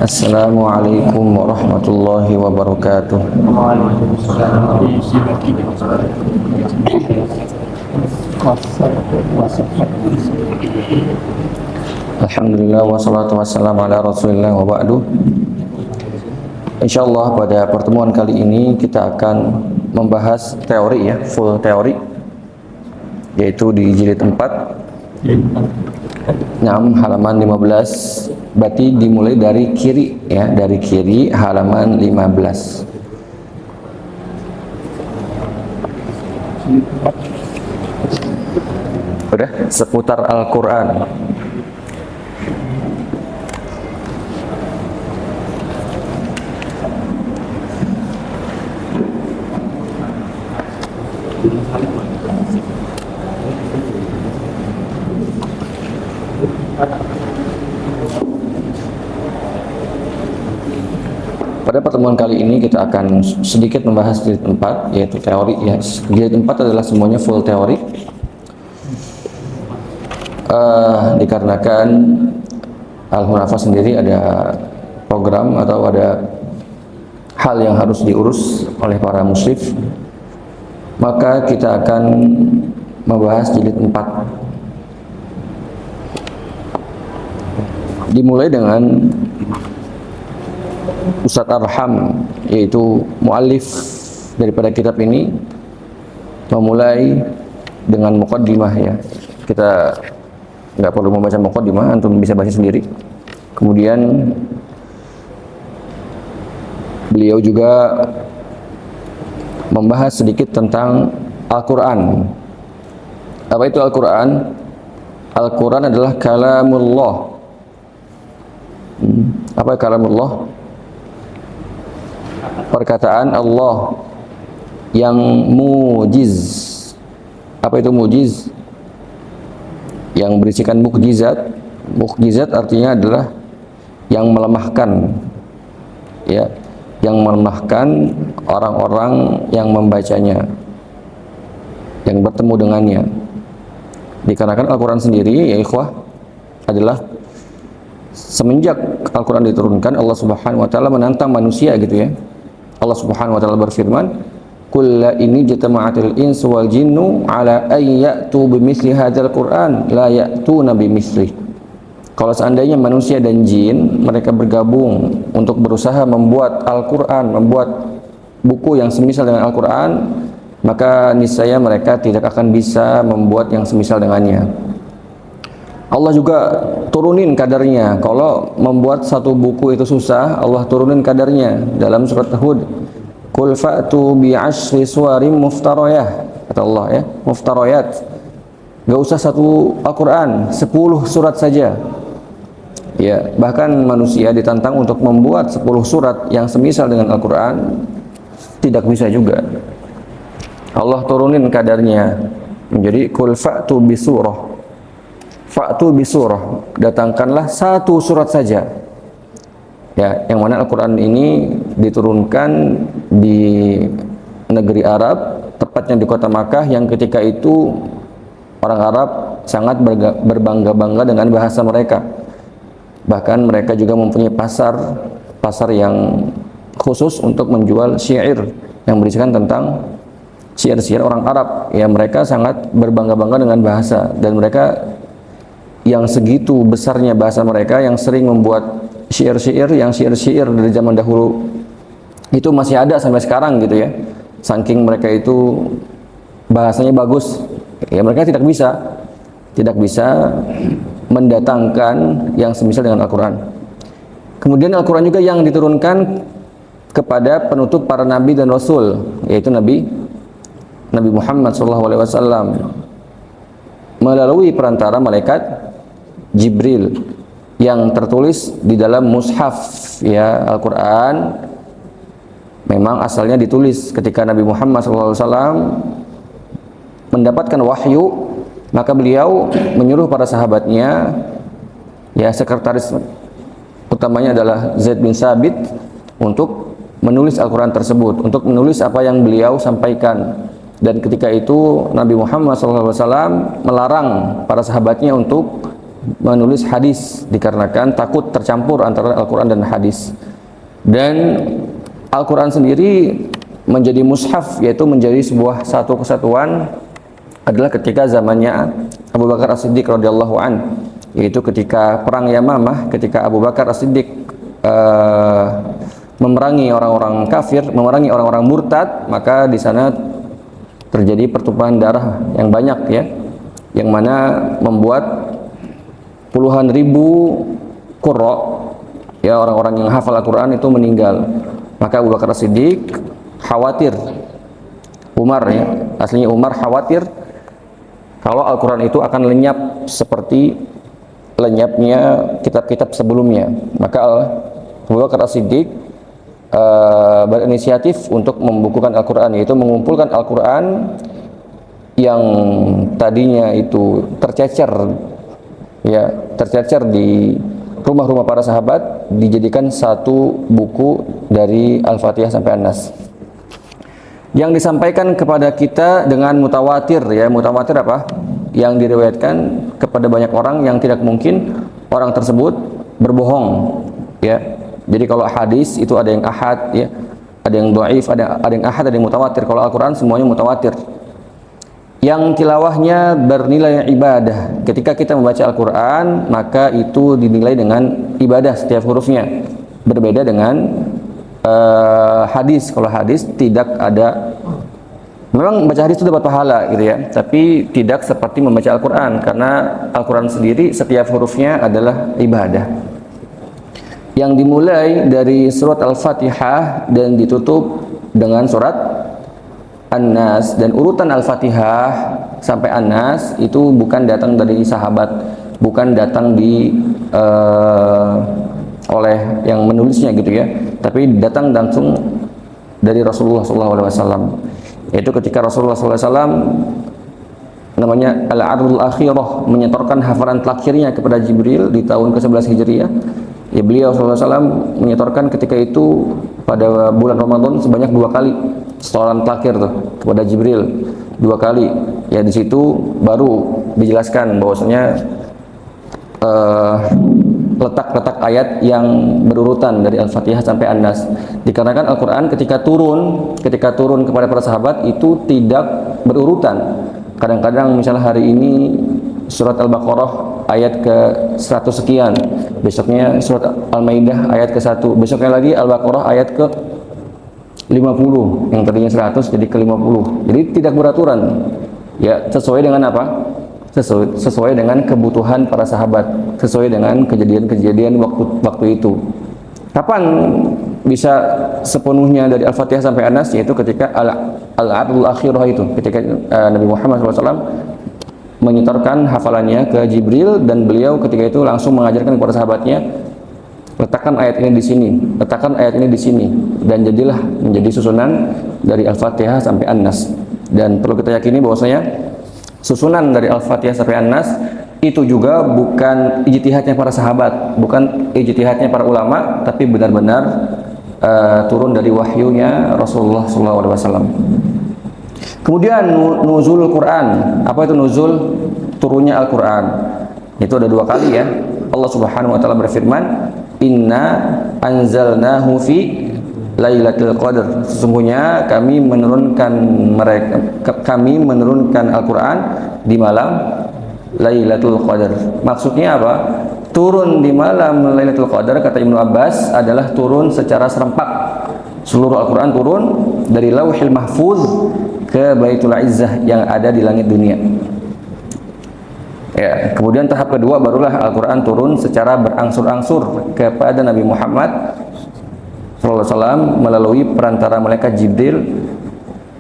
Assalamualaikum warahmatullahi wabarakatuh. Alhamdulillah wassalatu wassalamu ala rasulillah wa ba'du. Insyaallah pada pertemuan kali ini kita akan membahas teori ya, full teori, yaitu di jilid 4 halaman 15. Berarti dimulai dari kiri ya, dari kiri halaman 15. Udah seputar Al-Qur'an. Pada pertemuan kali ini kita akan sedikit membahas jilid 4, yaitu teori ya. Jilid 4 adalah semuanya full teori. Dikarenakan Al-Hunafah sendiri ada program atau ada hal yang harus diurus oleh para musyrif, maka kita akan membahas jilid 4. Dimulai dengan Ustadz Arham, yaitu muallif daripada kitab ini, memulai dengan muqaddimah ya. Kita nggak perlu membaca muqaddimah, antum bisa baca sendiri. Kemudian beliau juga membahas sedikit tentang Al-Quran. Apa itu Al-Quran? Al-Quran adalah kalamullah. Apa kalamullah? Perkataan Allah yang mujiz. Apa itu mujiz? Yang berisikan mukjizat. Mukjizat artinya adalah yang melemahkan ya, yang melemahkan orang-orang yang membacanya, yang bertemu dengannya. Dikarenakan Al-Quran sendiri ya ikhwah adalah semenjak Al-Quran diturunkan, Allah Subhanahu wa taala menantang manusia gitu ya. Allah Subhanahu wa taala berfirman, "Qul la in jama'atil insu wal jinnu ala ay ya'tu bimithli hadzal Qur'an la ya'tuna bimithli." Kalau seandainya manusia dan jin mereka bergabung untuk berusaha membuat Al-Qur'an, membuat buku yang semisal dengan Al-Qur'an, maka niscaya mereka tidak akan bisa membuat yang semisal dengannya. Allah juga turunin kadarnya. Kalau membuat satu buku itu susah, Allah turunin kadarnya dalam surat Hud. Qul fa'tu bi 'ashri suwarim muftarayah, kata Allah ya, muftarayat. Gak usah satu Al-Quran, 10 surat saja. Ya, bahkan manusia ditantang untuk membuat 10 surat yang semisal dengan Al-Quran, tidak bisa juga. Allah turunin kadarnya menjadi qul fa'tu bi surah. Fa'tu bi surah, datangkanlah satu surat saja. Ya, yang mana Al-Quran ini diturunkan di negeri Arab, tepatnya di kota Makkah, yang ketika itu orang Arab sangat berbangga-bangga dengan bahasa mereka. Bahkan mereka juga mempunyai pasar yang khusus untuk menjual syair yang berisikan tentang syair-syair orang Arab. Ya, mereka sangat berbangga-bangga dengan bahasa, dan mereka yang segitu besarnya bahasa mereka yang sering membuat syair-syair dari zaman dahulu itu masih ada sampai sekarang gitu ya. Saking mereka itu bahasanya bagus ya, mereka tidak bisa mendatangkan yang semisal dengan Al-Quran. Kemudian Al-Quran juga yang diturunkan kepada penutup para nabi dan rasul, yaitu Nabi Muhammad SAW melalui perantara malaikat Jibril yang tertulis di dalam mushaf ya. Al-Quran memang asalnya ditulis ketika Nabi Muhammad SAW mendapatkan wahyu, maka beliau menyuruh para sahabatnya ya, sekretaris utamanya adalah Zaid bin Sabit, untuk menulis Al-Quran tersebut, untuk menulis apa yang beliau sampaikan. Dan ketika itu Nabi Muhammad SAW melarang para sahabatnya untuk menulis hadis dikarenakan takut tercampur antara Al-Quran dan hadis. Dan Al-Quran sendiri menjadi mushaf, yaitu menjadi sebuah satu kesatuan, adalah ketika zamannya Abu Bakar As-Siddiq radhiyallahu an, yaitu ketika perang Yamamah, ketika Abu Bakar As-Siddiq memerangi orang-orang kafir, memerangi orang-orang murtad, maka di sana terjadi pertumpahan darah yang banyak ya, yang mana membuat puluhan ribu qurra ya, orang-orang yang hafal Al-Quran itu meninggal. Maka Abu Bakar As-Siddiq khawatir, Umar ya, aslinya Umar khawatir kalau Al-Quran itu akan lenyap seperti lenyapnya kitab-kitab sebelumnya. Maka Abu Bakar As-Siddiq berinisiatif untuk membukukan Al-Quran, yaitu mengumpulkan Al-Quran yang tadinya itu tercecer ya, tercecer di rumah-rumah para sahabat, dijadikan satu buku dari Al-Fatihah sampai An-Nas yang disampaikan kepada kita dengan mutawatir ya. Mutawatir apa? Yang diriwayatkan kepada banyak orang yang tidak mungkin orang tersebut berbohong ya. Jadi kalau hadis itu ada yang ahad ya, ada yang dhaif, ada yang ahad, ada yang mutawatir. Kalau Al-Quran semuanya mutawatir, yang tilawahnya bernilai ibadah. Ketika kita membaca Al-Quran, maka itu dinilai dengan ibadah setiap hurufnya. Berbeda dengan hadis. Kalau hadis tidak ada, memang membaca hadis itu dapat pahala gitu ya, tapi tidak seperti membaca Al-Quran, karena Al-Quran sendiri setiap hurufnya adalah ibadah. Yang dimulai dari surat Al-Fatihah dan ditutup dengan surat An-Nas, dan urutan Al-Fatihah sampai An-Nas itu bukan datang dari sahabat, bukan datang oleh yang menulisnya gitu ya, tapi datang langsung dari Rasulullah SAW. Yaitu ketika Rasulullah SAW namanya Al-Ardul Akhirah menyetorkan hafalan terakhirnya kepada Jibril di tahun ke-11 Hijriah. Ya, beliau SAW menyetorkan ketika itu pada bulan Ramadan sebanyak 2 kali setoran terakhir tuh kepada Jibril, 2 kali. Ya, di situ baru dijelaskan bahwasanya letak-letak ayat yang berurutan dari Al-Fatihah sampai An-Nas. Dikarenakan Al-Quran ketika turun kepada para sahabat itu tidak berurutan. Kadang-kadang misalnya hari ini surat Al-Baqarah ayat ke 100 sekian, besoknya surat Al-Maidah ayat ke 1, besoknya lagi Al-Baqarah ayat ke 50, yang tadinya 100 jadi ke 50. Jadi tidak beraturan. Ya, sesuai dengan apa? Sesuai dengan kebutuhan para sahabat, sesuai dengan kejadian-kejadian waktu itu. Kapan bisa sepenuhnya dari Al-Fatihah sampai An-Nas? Yaitu ketika Al-Ardul Akhirah itu, ketika Nabi Muhammad SAW menyetorkan hafalannya ke Jibril, dan beliau ketika itu langsung mengajarkan kepada sahabatnya, letakkan ayat ini di sini, letakkan ayat ini di sini, dan jadilah menjadi susunan dari Al-Fatihah sampai An-Nas. Dan perlu kita yakini bahwasanya susunan dari Al-Fatihah sampai An-Nas itu juga bukan ijtihadnya para sahabat, bukan ijtihadnya para ulama, tapi benar-benar turun dari wahyunya Rasulullah SAW. Kemudian nuzul Quran. Apa itu nuzul? Turunnya Al-Quran. Itu ada 2 kali ya. Allah Subhanahu wa taala berfirman, "Inna anzalnahu fi Lailatul Qadar." Sesungguhnya kami menurunkan Al-Quran di malam Lailatul Qadar. Maksudnya apa? Turun di malam Lailatul Qadar, kata Ibnu Abbas, adalah turun secara serempak. Seluruh Al-Quran turun dari Lauhil Mahfuz ke Baitul Izzah yang ada di langit dunia. Ya, kemudian tahap kedua barulah Al-Quran turun secara berangsur-angsur kepada Nabi Muhammad SAW melalui perantara malaikat Jibril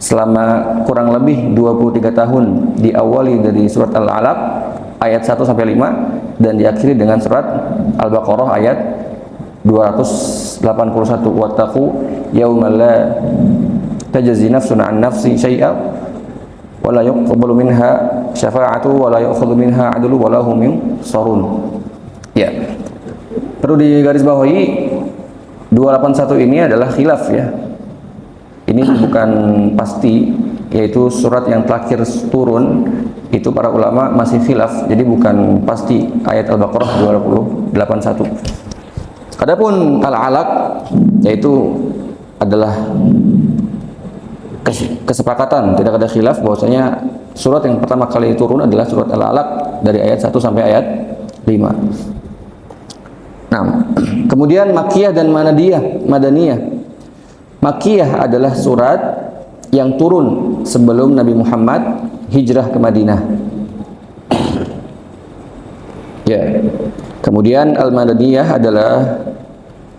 selama kurang lebih 23 tahun, diawali dari surat Al-Alaq ayat 1 sampai 5 dan diakhiri dengan surat Al-Baqarah ayat 281. Wattaqu yaumal la tajzi nafsun an nafsi syai'a wa la yuqbalu minha syafa'atu wa la yu'khadhu minha 'adlu wa la hum yunsarun. Ya. Perlu digarisbawahi 281 ini adalah khilaf ya. Ini bukan pasti yaitu surat yang terakhir turun, itu para ulama masih khilaf, jadi bukan pasti ayat Al-Baqarah 281. Adapun Al-Alaq, yaitu adalah kesepakatan, tidak ada khilaf bahwasanya surat yang pertama kali turun adalah surat Al-Alaq dari ayat 1 sampai ayat 5. Nah, kemudian Makkiyah dan Madaniyah. Makkiyah adalah surat yang turun sebelum Nabi Muhammad hijrah ke Madinah. Ya. Kemudian Al-Madaniyah adalah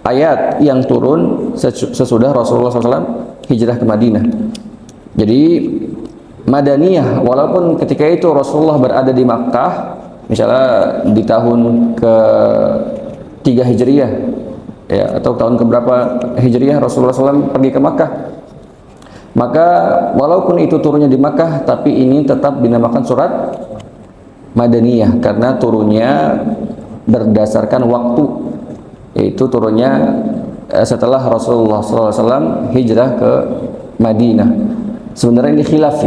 ayat yang turun sesudah Rasulullah SAW hijrah ke Madinah. Jadi Madaniyah, walaupun ketika itu Rasulullah berada di Makkah, misalnya di tahun ke-3 Hijriyah, ya, atau tahun keberapa Hijriyah Rasulullah SAW pergi ke Makkah, maka walaupun itu turunnya di Makkah, tapi ini tetap dinamakan surat Madaniyah karena turunnya berdasarkan waktu, yaitu turunnya setelah Rasulullah SAW hijrah ke Madinah. Sebenarnya ini khilaf,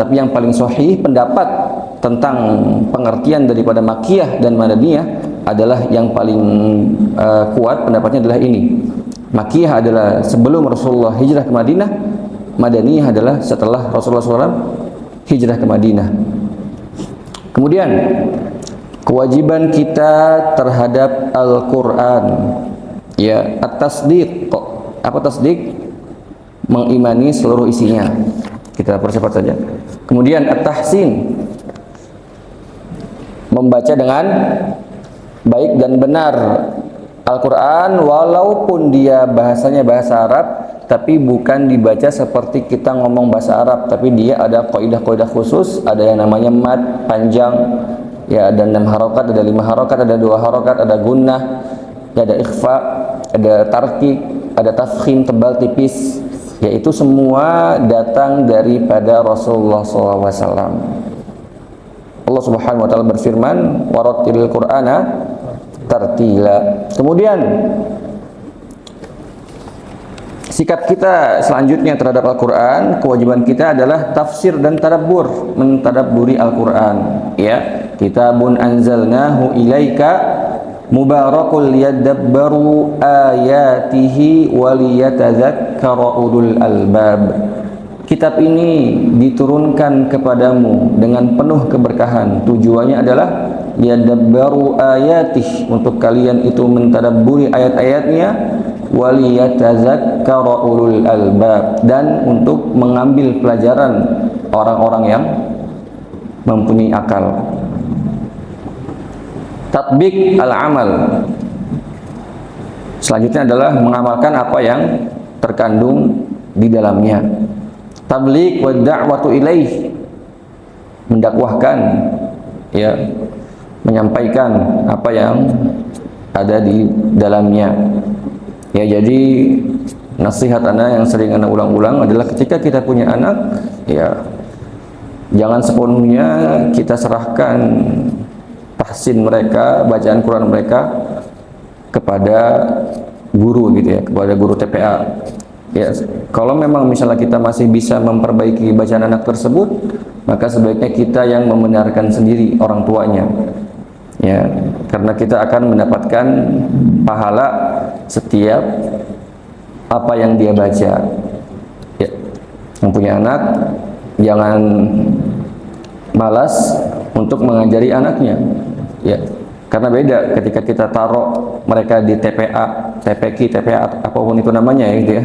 tapi yang paling sahih pendapat tentang pengertian daripada Makkiyah dan Madaniyah adalah yang paling kuat, pendapatnya adalah ini. Makkiyah adalah sebelum Rasulullah hijrah ke Madinah, Madaniyah adalah setelah Rasulullah SAW hijrah ke Madinah. Kemudian kewajiban kita terhadap Al-Quran, ya, at-tasdiq. Apa tasdiq? Mengimani seluruh isinya. Kita percepat saja. Kemudian at-tahsin, membaca dengan baik dan benar Al-Quran, walaupun dia bahasanya bahasa Arab, tapi bukan dibaca seperti kita ngomong bahasa Arab, tapi dia ada kaidah-kaidah khusus, ada yang namanya mad panjang, ya, ada 6 harokat, ada 5 harokat, ada 2 harokat, ada gunnah, ada ikhfa, ada tarkik, ada tafkhim, tebal tipis, yaitu semua datang daripada Rasulullah SAW. Allah Subhanahu wa taala berfirman, warattilil Qur'ana tartila. Kemudian sikap kita selanjutnya terhadap Al-Quran, kewajiban kita adalah tafsir dan tadabbur, mentadabburi Al-Quran, ya. Kitabun anzalnahu ilaika mubarakul liyadabbaru ayatihi waliyatadzakkara ulul albab. Kitab ini diturunkan kepadamu dengan penuh keberkahan. Tujuannya adalah liyadabbaru ayatih, untuk kalian itu mentadabburi ayat-ayatnya, waliyatadzakkara ulul albab, dan untuk mengambil pelajaran orang-orang yang mempunyai akal. Tatbik al-amal, selanjutnya adalah mengamalkan apa yang terkandung di dalamnya. Tabligh wa da'watu ilaih, mendakwahkan, ya, menyampaikan apa yang ada di dalamnya. Ya, jadi nasihat anak yang sering anak ulang-ulang adalah ketika kita punya anak, ya, jangan sepenuhnya kita serahkan tahsin mereka, bacaan Quran mereka kepada guru, gitu ya, kepada guru TPA. Ya, kalau memang misalnya kita masih bisa memperbaiki bacaan anak tersebut, maka sebaiknya kita yang membenarkan sendiri orang tuanya, ya, karena kita akan mendapatkan pahala setiap apa yang dia baca. Ya, yang punya anak jangan malas untuk mengajari anaknya, ya, karena beda ketika kita taruh mereka di TPA, TPQ, TPA, apapun itu namanya, ya, gitu ya.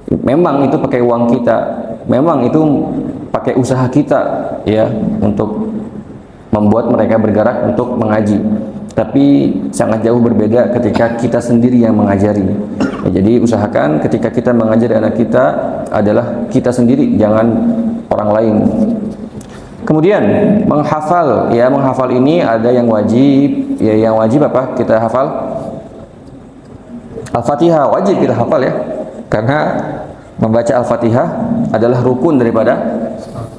Memang itu pakai uang kita, memang itu pakai usaha kita, ya, untuk membuat mereka bergerak untuk mengaji. Tapi sangat jauh berbeda ketika kita sendiri yang mengajari. Ya, jadi usahakan ketika kita mengajari anak kita adalah kita sendiri, jangan orang lain. Kemudian menghafal, ya, menghafal ini ada yang wajib, ya, yang wajib apa? Kita hafal Al-Fatihah, wajib kita hafal, ya, karena membaca Al-Fatihah adalah rukun daripada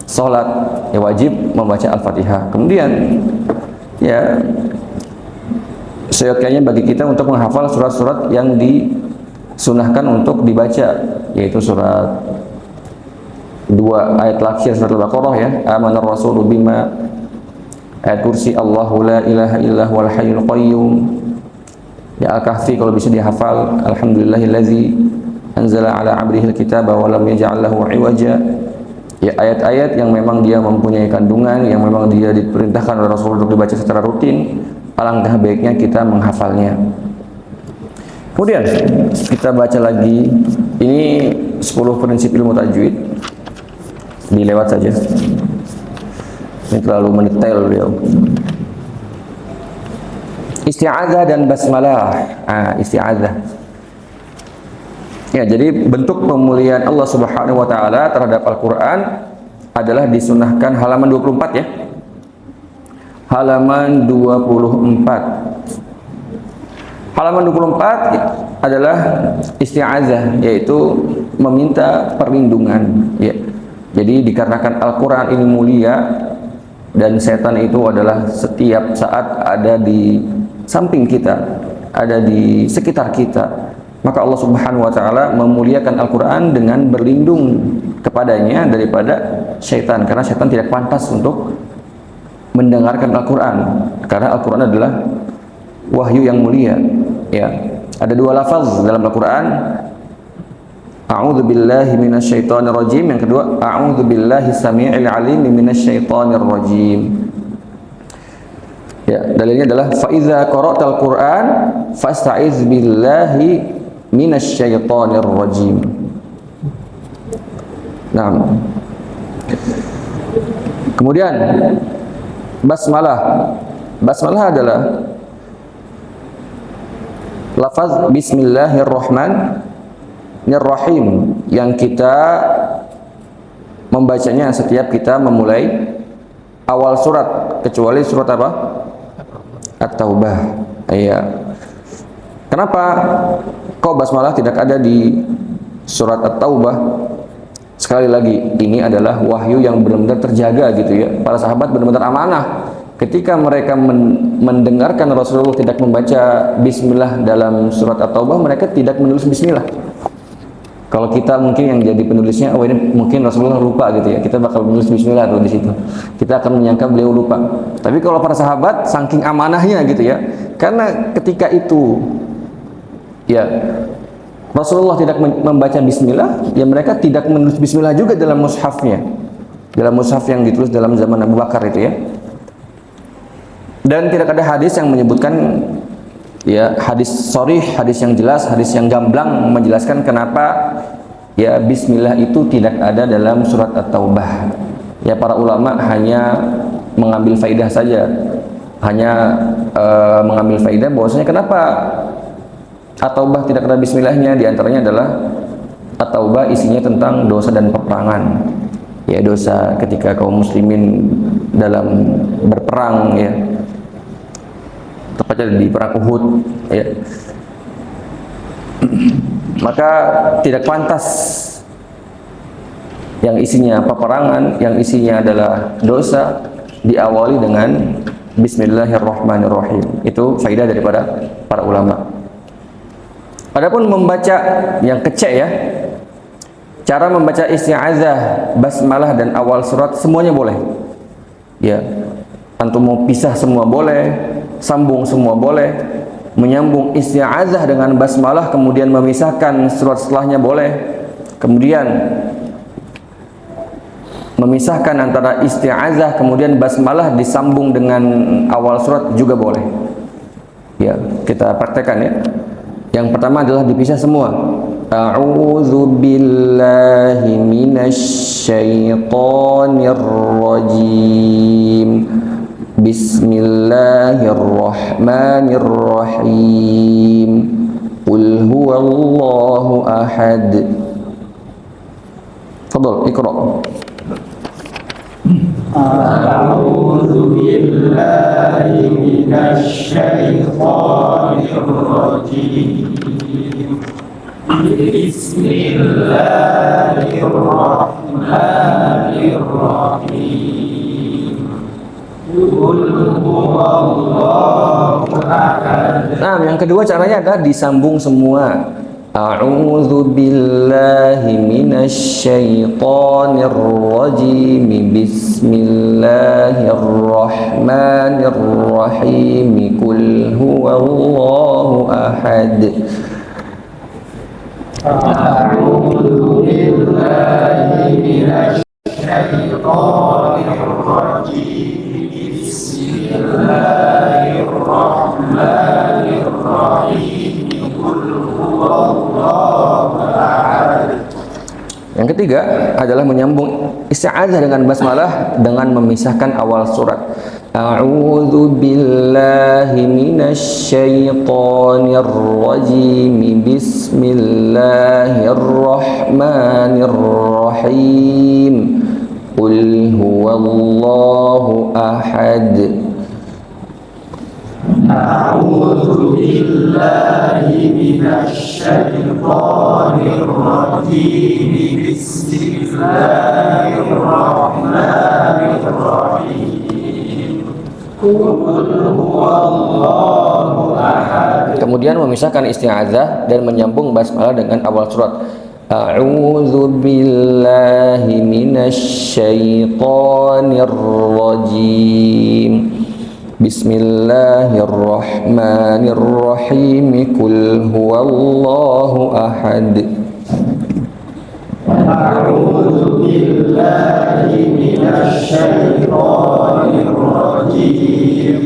sholat, ya, wajib membaca Al-Fatihah. Kemudian, ya, seyogyanya bagi kita untuk menghafal surat-surat yang disunahkan untuk dibaca, yaitu surat dua ayat terakhir surat Al-Baqarah ya, amanar rasulu bima, ayat kursi Allahu la ilaha illa huwal hayyul qayyum. Ya Al-Kahfi kalau bisa dihafal, alhamdulillahillazi anzala ala 'abdihi al-kitaba wa lam yaj'al lahu 'iwaja. Ya ayat-ayat yang memang dia mempunyai kandungan, yang memang dia diperintahkan oleh Rasul untuk dibaca secara rutin, alangkah baiknya kita menghafalnya. Kemudian kita baca lagi, ini 10 prinsip ilmu tajwid, dilewat saja, ini terlalu mendetail beliau. Isti'adzah dan basmalah. Isti'adzah. Ya, jadi bentuk pemuliaan Allah Subhanahu wa taala terhadap Al-Qur'an adalah disunahkan halaman 24 ya. Halaman 24. Halaman 24 adalah isti'adzah, yaitu meminta perlindungan ya. Jadi dikarenakan Al-Qur'an ini mulia dan setan itu adalah setiap saat ada di samping kita, ada di sekitar kita, maka Allah Subhanahu wa taala memuliakan Al-Qur'an dengan berlindung kepadanya daripada syaitan, karena syaitan tidak pantas untuk mendengarkan Al-Qur'an, karena Al-Qur'an adalah wahyu yang mulia ya. Ada dua lafaz dalam Al-Qur'an, a'udzu billahi minasyaitonir rajim, yang kedua a'udzu billahi samii'il 'alim minasyaitonir rajim. Ya, dalilnya adalah fa iza qara'tal Qur'an fasta'iz billahi minasyaitonir rajim. Nah. Kemudian basmalah. Basmalah adalah lafaz bismillahirrahmanirrahim yang kita membacanya setiap kita memulai awal surat, kecuali surat apa? At-Taubah. Iya. Kenapa kok basmalah tidak ada di surat At-Taubah? Sekali lagi, ini adalah wahyu yang benar-benar terjaga gitu ya. Para sahabat benar-benar amanah. Ketika mereka mendengarkan Rasulullah tidak membaca bismillah dalam surat At-Taubah, mereka tidak menulis bismillah. Kalau kita mungkin yang jadi penulisnya, oh ini mungkin Rasulullah lupa gitu ya, kita bakal menulis bismillah tuh di situ. Kita akan menyangka beliau lupa. Tapi kalau para sahabat saking amanahnya gitu ya, karena ketika itu ya Rasulullah tidak membaca bismillah, ya mereka tidak menulis bismillah juga dalam mushafnya. Dalam mushaf yang ditulis dalam zaman Abu Bakar itu ya. Dan tidak ada hadis yang menyebutkan ya, hadis sharih, hadis yang jelas, hadis yang gamblang menjelaskan kenapa ya bismillah itu tidak ada dalam surat At-Taubah. Ya para ulama hanya mengambil faidah saja, hanya mengambil faidah bahwasanya kenapa At-Taubah tidak ada bismillahnya. Di antaranya adalah At-Taubah isinya tentang dosa dan peperangan. Ya dosa ketika kaum muslimin dalam berperang ya, tepatnya di perang Uhud ya. Maka tidak pantas yang isinya peperangan, yang isinya adalah dosa diawali dengan bismillahirrahmanirrahim. Itu faidah daripada para ulama. Adapun membaca yang kecek ya, cara membaca isti'adzah, basmalah dan awal surat semuanya boleh ya. Antum mau pisah semua boleh, sambung semua boleh, menyambung isti'adzah dengan basmalah kemudian memisahkan surat setelahnya boleh, kemudian memisahkan antara isti'adzah kemudian basmalah disambung dengan awal surat juga boleh ya. Kita praktekkan ya. Yang pertama adalah dipisah semua. A'udzu billahi minasyaitonir rajim. Bismillahirrahmanirrahim. Qul huwallahu ahad. Fadhal, iqra. A'udzu billahi minasyaitonir rajim. Bismillahirrahmanirrahim. Qul huwallahu ahad. Nah, yang kedua caranya adalah disambung semua. A'udzu billahi minasyaitonir rajim. Bismillahirrahmanirrahim. Qul huwallahu ahad. A'udzu billahi minasyaitonir rajim. Bismillahirrahmanirrahim. Qul huwallahu ahad. Yang ketiga adalah menyambung isti'adzah dengan basmalah dengan memisahkan awal surat. A'udzu billahi minasyaitonir rajim. Bismillahirrahmanirrahim. Qul huwallahu ahad. A'udzu billahi minasyaitonir rajim. Bismillahirrahmanirrahim. Qul huwallahu ahad. Kemudian memisahkan isti'adzah dan menyambung basmalah dengan awal surat. A'udzu billahi minasyaitonir rajim. Bismillahirrahmanirrahim. Qul huwallahu ahad. A'udzu billahi minasyaitonir rajim.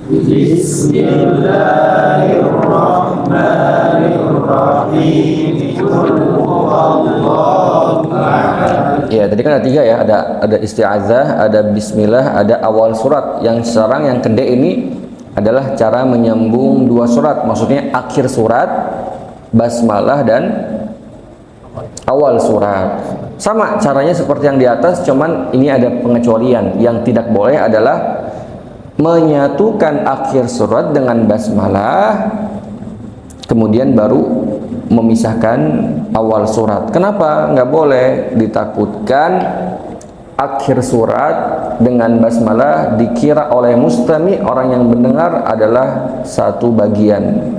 Bismillahirrahmanirrahim. Qul huwallahu ahad. Ya, tadi kan ada tiga ya, ada isti'adzah, ada bismillah, ada awal surat. Yang sekarang yang kedua ini adalah cara menyambung dua surat, maksudnya akhir surat, basmalah dan awal surat. Sama caranya seperti yang di atas, cuman ini ada pengecualian. Yang tidak boleh adalah menyatukan akhir surat dengan basmalah, kemudian baru memisahkan awal surat. Kenapa? Nggak boleh, ditakutkan akhir surat dengan basmalah dikira oleh mustami, orang yang mendengar, adalah satu bagian,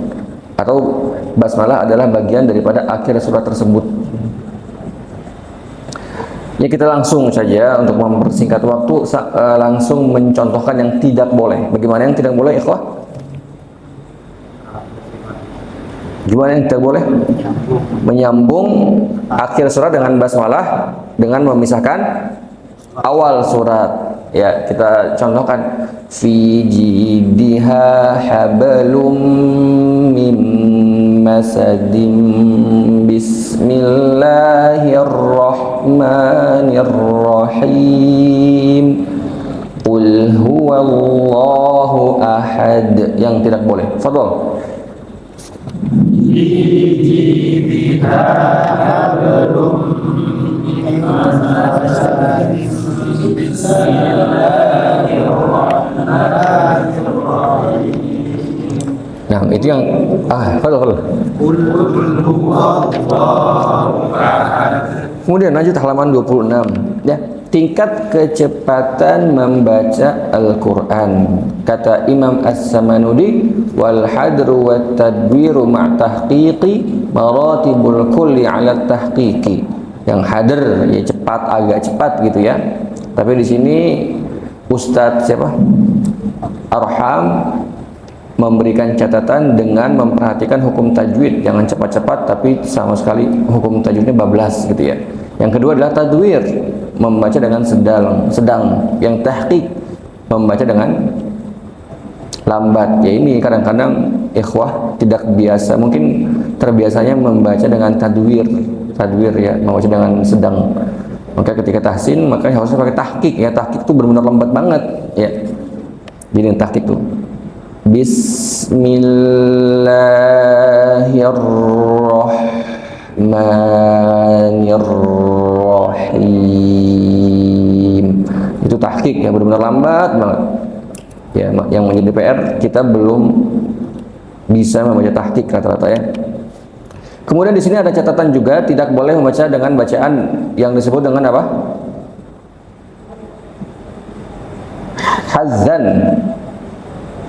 atau basmalah adalah bagian daripada akhir surat tersebut. Ya, kita langsung saja untuk mempersingkat waktu, langsung mencontohkan yang tidak boleh. Bagaimana yang tidak boleh, ikhwah? Gimana yang tidak boleh? Menyambung akhir surat dengan basmalah dengan memisahkan awal surat. Ya, kita contohkan. Fi jidha hablum min masadim. Bismillahirrahmanirrahim. Qul huwallahu ahad. Yang tidak boleh. Fadhol. Fi jidha hablum min masadim. Bismillahirrahmanirrahim. Nah, itu yang fadhol. Kemudian lanjut halaman 26 ya. Tingkat kecepatan membaca Al-Qur'an. Kata Imam As-Samanudi, wal hadru wat tadbiru ma' tahqiqi maratibul kulli 'ala tahqiqi. Yang hadir ya cepat, agak cepat gitu ya. Tapi di sini Ustadz siapa? Arham memberikan catatan dengan memperhatikan hukum tajwid. Jangan cepat-cepat tapi sama sekali hukum tajwidnya bablas gitu ya. Yang kedua adalah tadwir, membaca dengan sedang. Yang tahqiq, membaca dengan lambat. Ya, ini kadang-kadang ikhwah tidak biasa, mungkin terbiasanya membaca dengan tadwir ya, membaca dengan sedang. Maka ketika tahsin maka harusnya pakai tahqiq ya. Tahqiq itu benar-benar lambat banget ya. Jadi tahqiq tuh Bismillahirrahmanirrahim. Itu tahqiq ya, benar-benar lambat banget. Ya, yang menjadi PR kita belum bisa membaca tahqiq rata-rata ya. Kemudian di sini ada catatan juga, tidak boleh membaca dengan bacaan yang disebut dengan apa? Hazan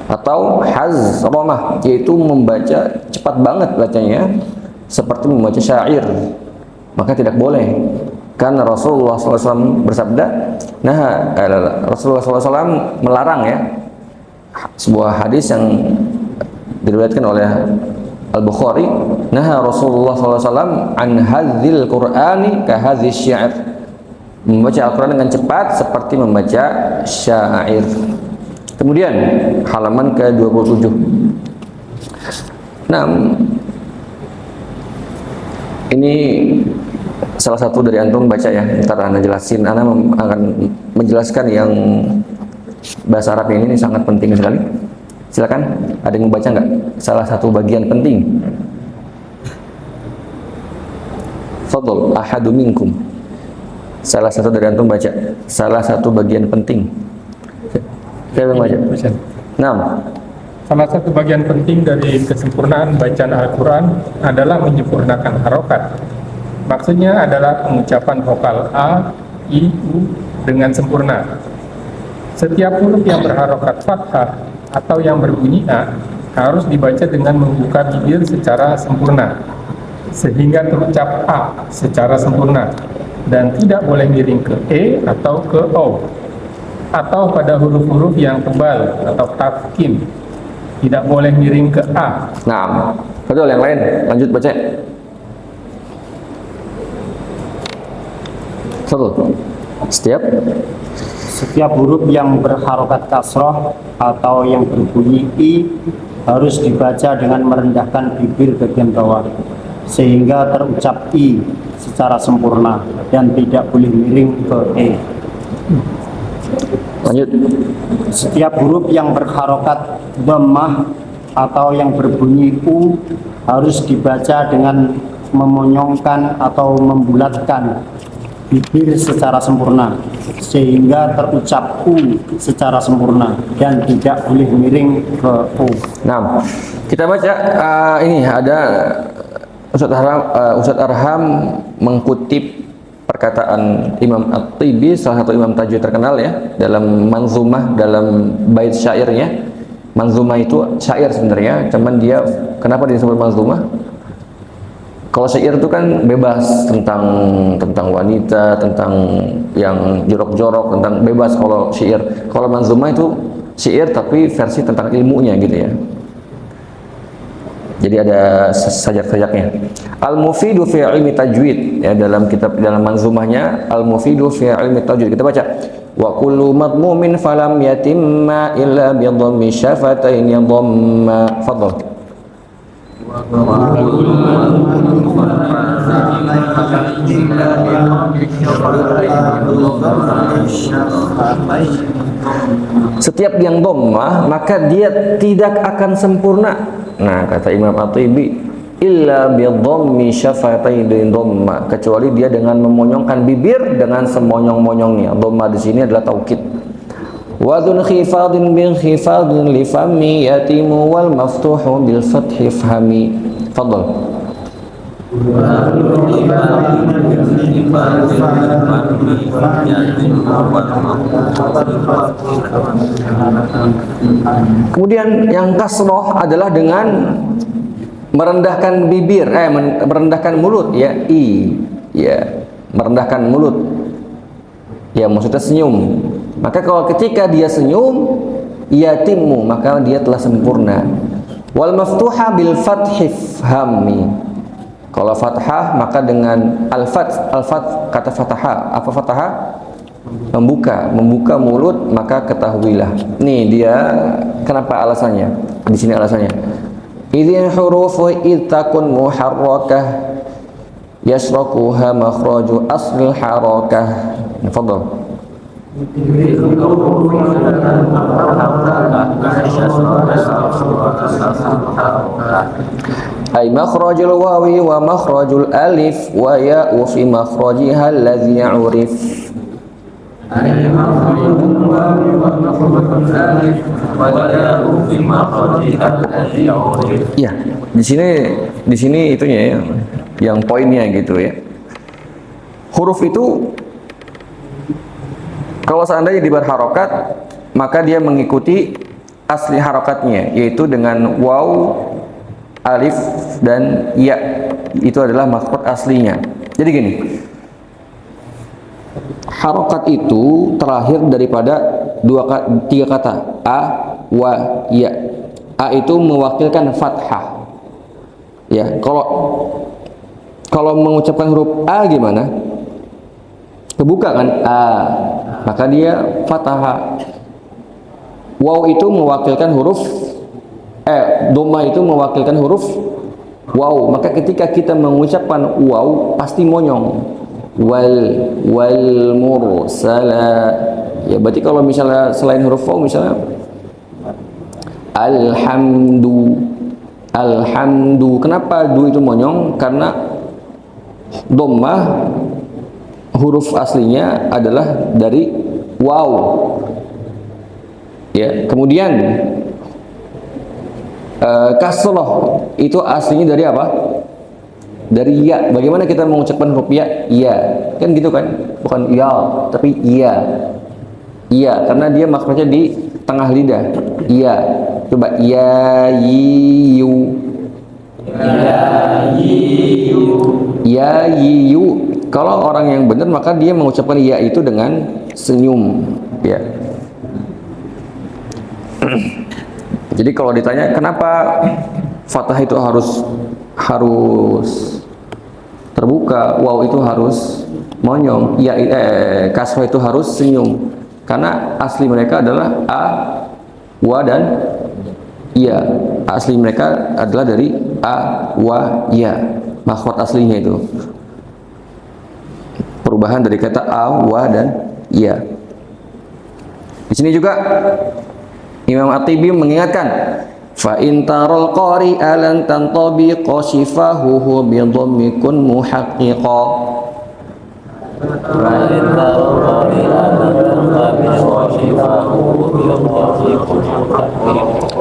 atau hazramah, yaitu membaca cepat banget bacanya seperti membaca syair, maka tidak boleh. Karena Rasulullah SAW bersabda, nah Rasulullah SAW melarang ya, sebuah hadis yang diriwayatkan oleh Al-Bukhari, nah Rasulullah SAW an hadzil Qur'ani ka hadzis syair, membaca Al-Quran dengan cepat seperti membaca syair. Kemudian halaman ke-27. Nah, ini salah satu dari antum baca ya, ntar Anda jelasin. Anda akan menjelaskan yang bahasa Arab ini sangat penting sekali. Silakan, ada yang mau baca nggak? Salah satu bagian penting. Fadl, ahadu minkum. Salah satu dari antum baca. Salah satu bagian penting. Saya baca. Nah, salah satu bagian penting dari kesempurnaan bacaan Al-Quran adalah menyempurnakan harokat. Maksudnya adalah pengucapan vokal A, I, U dengan sempurna. Setiap huruf yang berharokat fathah atau yang berbunyi A harus dibaca dengan membuka bibir secara sempurna, sehingga terucap A secara sempurna, dan tidak boleh miring ke E atau ke O, atau pada huruf-huruf yang tebal atau tafkim, tidak boleh miring ke A. nah, betul. Yang lain, lanjut baca. Betul. Setiap huruf yang berharokat kasroh atau yang berbunyi I harus dibaca dengan merendahkan bibir bagian bawah sehingga terucap I secara sempurna dan tidak boleh miring ke E. Lanjut. Setiap huruf yang berharokat dhammah atau yang berbunyi U harus dibaca dengan memonyongkan atau membulatkan bibir secara sempurna sehingga terucap U secara sempurna dan tidak boleh miring ke U. Nah, kita baca ini ada Ustadz Arham mengkutip perkataan Imam At-Tibi, salah satu imam tajwid terkenal ya, dalam manzumah, dalam bait syairnya. Manzumah itu syair sebenarnya, cuman dia kenapa disebut manzumah? Kalau syair itu kan bebas tentang wanita, tentang yang jorok-jorok, tentang bebas kalau syair. Kalau manzumah itu syair tapi versi tentang ilmunya gitu ya. Jadi ada sajak-sajaknya. Al-Mufidu fi ilmi tajwid ya, dalam manzumahnya Al-Mufidu fi ilmi tajwid. Kita baca. Wa kullu madmumin falam yatimma illa bi dhammi syafatayn dhamma. Fadhal. Setiap yang dhammah maka dia tidak akan sempurna. Nah, kata Imam At-Tibi, illa bi dhammi syafatayn dhamma, kecuali dia dengan memonyongkan bibir dengan semonyong-monyongnya. Dhamma di sini adalah taukid. Wa dzun khifadin bil khifadin li fami yatimu wal maftuhu bil fathi fahmi. Fadhal. Kemudian yang kasroh adalah dengan merendahkan bibir, merendahkan mulut ya, I ya, merendahkan mulut ya, maksudnya senyum. Maka kalau ketika dia senyum, yatimu, maka dia telah sempurna. Wal maftuha bil fathi fahmi. Kalau fathah maka dengan al-fath kata fatahah. Apa fatahah? Membuka mulut, maka ketahuilah. Nih dia kenapa alasannya? Di sini alasannya. Idzin hurufu takun muharrakah yasrakuha makhraju aslil harakah. Fadhal. Ay makhrajul wawi wa makhrajul alif wa ya'u fi makhrajiha alladhi ya'rif. Ay makhrajul wawi wa makhrajul alif wa ya'u fi makhrajiha alladhi ya'rif. Ya, di sini itunya ya, yang poinnya gitu ya. Huruf itu kalau seandainya dibar harokat, maka dia mengikuti asli harokatnya, yaitu dengan waw, alif dan ya itu adalah makhraj aslinya. Jadi gini, harokat itu terlahir daripada tiga kata a, wa, ya. A itu mewakilkan fathah. Ya, kalau mengucapkan huruf a gimana? Kebuka kan a, maka dia fathah. Waw itu mewakilkan huruf dhamma itu mewakilkan huruf waw, maka ketika kita mengucapkan waw pasti monyong. Wal mursala, ya berarti kalau misalnya selain huruf waw misalnya alhamdu, kenapa du itu monyong? Karena dhammah huruf aslinya adalah dari waw. Ya, kemudian kasroh itu aslinya dari apa? Dari ya. Bagaimana kita mengucapkan huruf ya? Ya, kan gitu kan? Bukan ya, tapi iya. Iya, karena dia makhrajnya di tengah lidah. Iya. Coba ya yu. Ya yu. Kalau orang yang benar maka dia mengucapkan ya itu dengan senyum, ya. Jadi kalau ditanya kenapa fathah itu harus terbuka, waw itu harus monyong, ya kasrah itu harus senyum, karena asli mereka adalah a, wa dan ya. Asli mereka adalah dari a, wa, ya. Makhraj aslinya itu perubahan dari kata a, wa dan ya. Di sini juga Imam At-Tibi mengingatkan, fa in taral qari'a lan tantabiqa shifahuhu bi dhammi kun muhaqqiqa.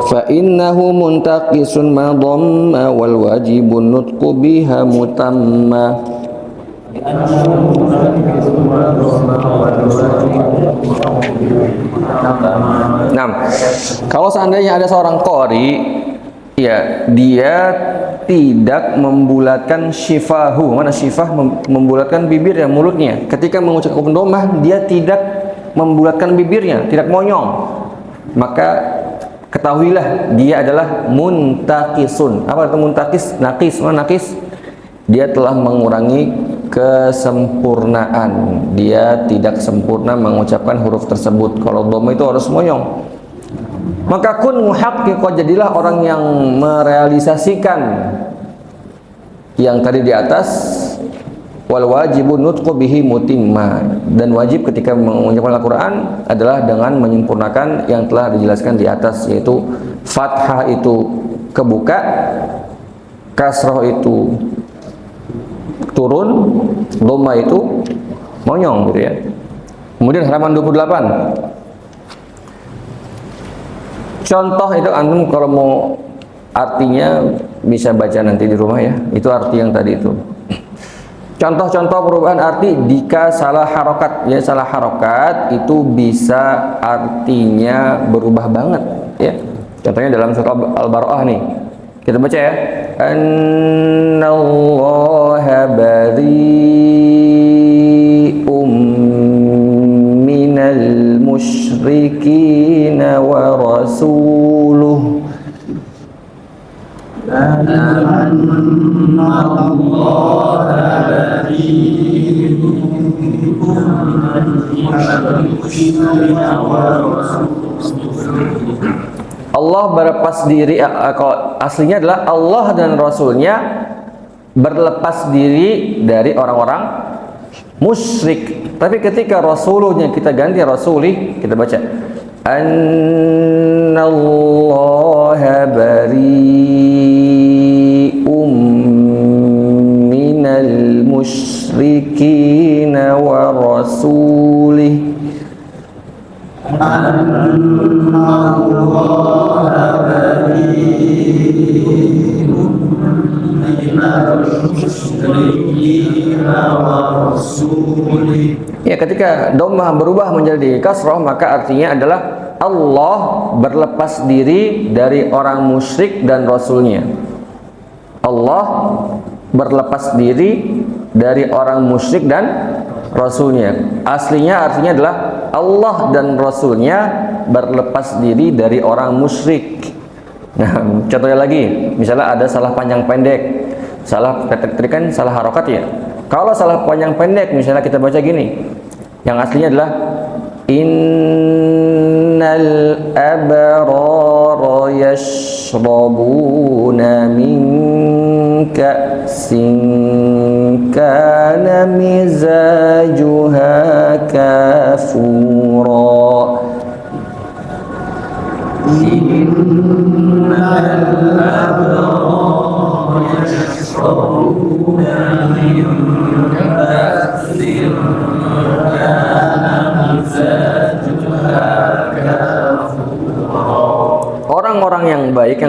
Fa innahu muntaqisun ma dhamma wal wajibun nutqu biha mutamma. Nah, kalau seandainya ada seorang qari, ya dia tidak membulatkan syifahu. Mana syifah? Membulatkan bibir ya, mulutnya. Ketika mengucapkan dhammah, dia tidak membulatkan bibirnya, tidak monyong. Maka ketahuilah dia adalah muntaqisun. Apa itu muntaqis? Naqis. Mana naqis? Dia telah mengurangi kesempurnaan. Dia tidak sempurna mengucapkan huruf tersebut. Kalau dhamma itu harus monyong. Maka kun muhaqqiqah, jadilah orang yang merealisasikan yang tadi di atas. Wal wajibun nutqu bihi mutimma, dan wajib ketika mengucapkan Al-Quran adalah dengan menyempurnakan yang telah dijelaskan di atas, yaitu fathah itu kebuka, kasroh itu turun, dhamma itu monyong, gitu ya. Kemudian halaman 28. Contoh itu antum kalau mau artinya bisa baca nanti di rumah ya. Itu arti yang tadi itu. Contoh-contoh perubahan arti jika salah harokat, ya salah harokat itu bisa artinya berubah banget, ya. Contohnya dalam surah Al-Bara'ah nih. Kita baca ya. Annallaha bari'um minal musyrikin wa rasuluh. Allah berlepas diri, aslinya adalah Allah dan Rasulnya berlepas diri dari orang-orang musyrik. Tapi ketika Rasuluhnya kita ganti Rasuli, kita baca Annallaha bari'um minal musyrikin wa rasulih. Ya, ketika dhammah berubah menjadi kasrah, maka artinya adalah Allah berlepas diri dari orang musyrik dan rasulnya. Allah berlepas diri dari orang musyrik dan Rasulnya. Aslinya artinya adalah Allah dan Rasulnya berlepas diri dari orang musyrik. Nah, contohnya lagi, misalnya ada salah panjang pendek, salah tadi kan salah harokat ya. Kalau salah panjang pendek, misalnya kita baca gini, yang aslinya adalah innal abrara yashrabuna min ka'sin kana mizajuha kafura. Innal abrara yashrabuna min ka'sin kana mizajuha kafura. Orang-orang yang baik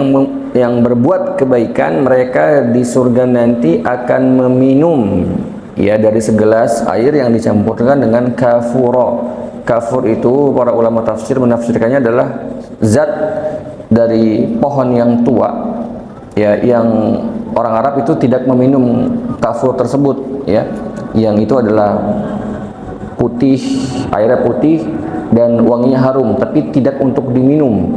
yang berbuat kebaikan, mereka di surga nanti akan meminum ya dari segelas air yang dicampurkan dengan kafuro. Kafur itu para ulama tafsir menafsirkannya adalah zat dari pohon yang tua ya, yang orang Arab itu tidak meminum kafur tersebut ya, yang itu adalah putih, airnya putih dan wanginya harum, tapi tidak untuk diminum.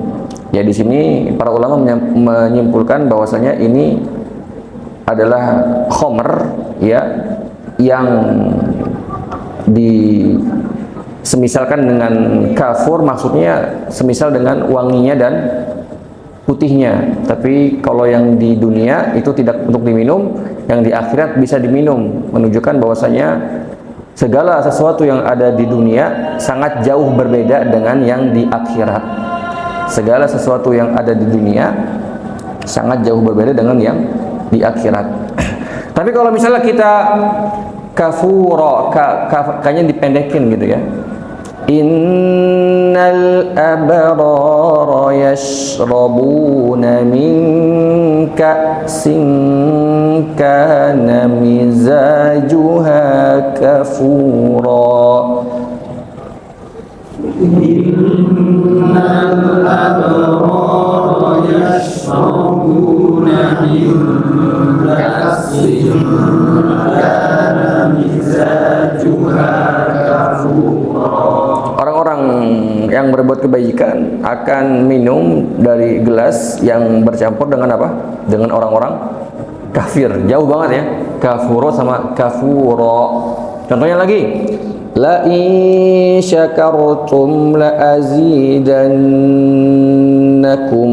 Ya, di sini para ulama menyimpulkan bahwasanya ini adalah khomer ya, yang semisalkan dengan kafur, maksudnya semisal dengan wanginya dan putihnya. Tapi kalau yang di dunia itu tidak untuk diminum, yang di akhirat bisa diminum, menunjukkan bahwasanya segala sesuatu yang ada di dunia sangat jauh berbeda dengan yang di akhirat. Segala sesuatu yang ada di dunia sangat jauh berbeda dengan yang di akhirat. Tapi kalau misalnya kita kafuro, kayaknya dipendekin gitu ya. Innal abrara yashrabuna min ka'sin kana mizajuha kafura. Innal abrara yashrabuna min ka'sin kana mizajuha kafura. Orang-orang yang berbuat kebaikan akan minum dari gelas yang bercampur dengan apa? Dengan orang-orang kafir. Jauh banget ya, kafuro sama kafuro. Contohnya lagi, la in syakartum la azidannakum.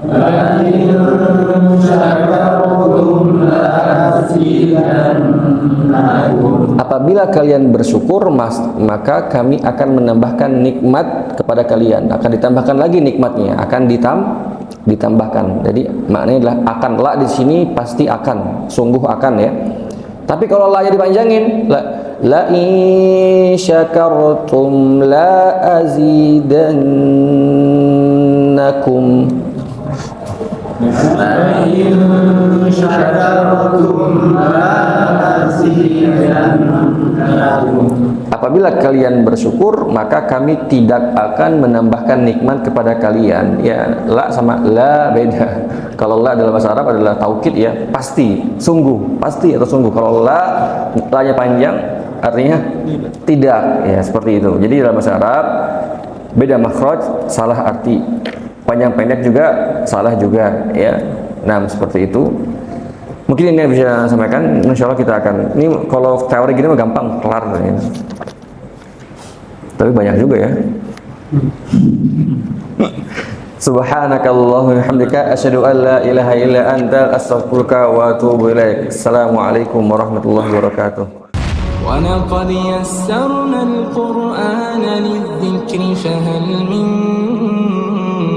La in syakartum la azidannakum. Apabila kalian bersyukur, maka kami akan menambahkan nikmat kepada kalian. Akan ditambahkan lagi nikmatnya, akan ditambahkan. Jadi maknanya adalah akan. La di sini pasti akan, sungguh akan ya. Tapi kalau la nya dipanjangin, la in syakartum la azidannakum. La in syakartum la azidannakum. Apabila kalian bersyukur, maka kami tidak akan menambahkan nikmat kepada kalian. Ya, la sama la beda. Kalau la dalam bahasa Arab adalah taukid ya, pasti, sungguh, pasti atau sungguh. Kalau la-nya panjang artinya tidak ya, seperti itu. Jadi dalam bahasa Arab beda makhraj, salah arti. Panjang pendek juga salah juga ya. Nah, seperti itu. Mungkin ini yang bisa saya sampaikan. Insya Allah kita akan, ini kalau teori gini mah gampang, kelar ya. Tapi banyak juga ya. Subhanakallahumma wa bihamdika asyhadu an la ilaha illa anta astaghfiruka wa atubu ilaik. Assalamualaikum warahmatullahi wabarakatuh. ولقد يسرنا القرآن للذكر فهل من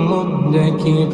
مدكر